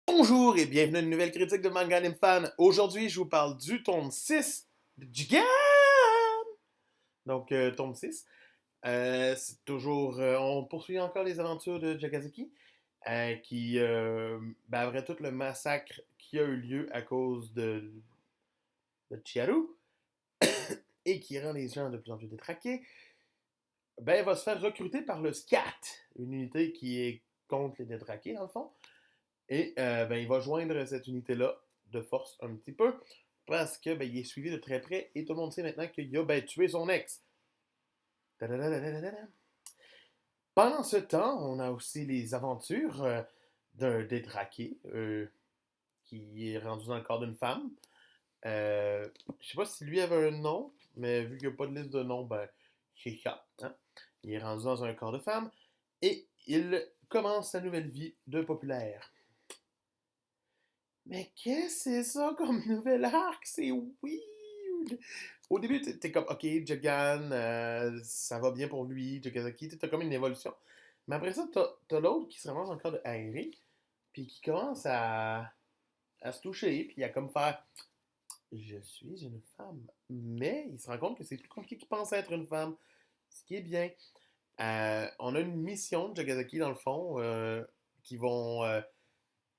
Bonjour et bienvenue à une nouvelle critique de Manga Anime Fan. Aujourd'hui, je vous parle du tome 6 de Jigen! Donc, tome 6. C'est toujours. On poursuit encore les aventures de Jakazuki, qui, après tout le massacre qui a eu lieu à cause de Chiharu, et qui rend les gens de plus en plus détraqués, va se faire recruter par le SCAT, une unité qui est contre les détraqués, dans le fond. Et il va joindre cette unité-là de force un petit peu parce que il est suivi de très près et tout le monde sait maintenant qu'il a tué son ex. Pendant ce temps, on a aussi les aventures d'un détraqué qui est rendu dans le corps d'une femme. Je sais pas si lui avait un nom, mais vu qu'il n'y a pas de liste de noms, c'est ça. Hein? Il est rendu dans un corps de femme et il commence sa nouvelle vie de populaire. Mais qu'est-ce que c'est ça comme nouvel arc? C'est weird! Au début, t'es comme, ok, Jagan, ça va bien pour lui, Jagazaki, t'as comme une évolution. Mais après ça, t'as l'autre qui se ramasse encore de Harry, puis qui commence à se toucher, puis à comme faire, je suis une femme. Mais il se rend compte que c'est plus compliqué qu'il pense être une femme, ce qui est bien. On a une mission de Jagazaki, dans le fond, qui vont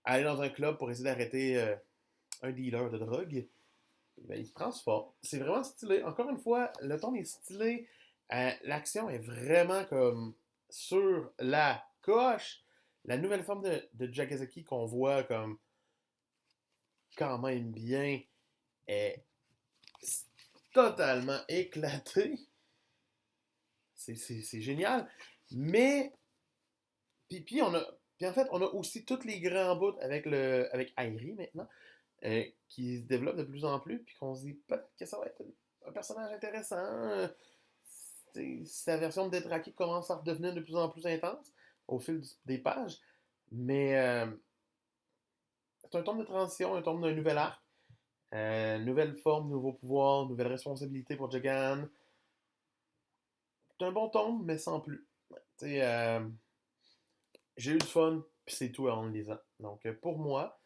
aller dans un club pour essayer d'arrêter un dealer de drogue. Il se transforme. C'est vraiment stylé. Encore une fois, le ton est stylé. L'action est vraiment comme sur la coche. La nouvelle forme de Jakazaki qu'on voit comme quand même bien est totalement éclatée. C'est génial. Mais, puis on a, puis en fait, on a aussi tous les grands bouts avec Airi maintenant. Qui se développe de plus en plus, puis qu'on se dit peut-être que ça va être un personnage intéressant. Sa version de Détraqué commence à redevenir de plus en plus intense au fil des pages. Mais c'est un tome de transition, un tome d'un nouvel arc. Nouvelle forme, nouveau pouvoir, nouvelle responsabilité pour Jagan. C'est un bon tome, mais sans plus. J'ai eu du fun, puis c'est tout en le lisant. Donc pour moi,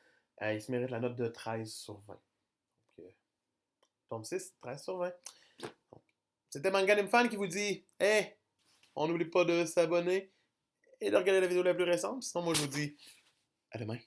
il se mérite la note de 13 sur 20. Donc, tome 6, 13 sur 20. C'était Manga Fan qui vous dit hey, on n'oublie pas de s'abonner et de regarder la vidéo la plus récente. Sinon, moi, je vous dis à demain.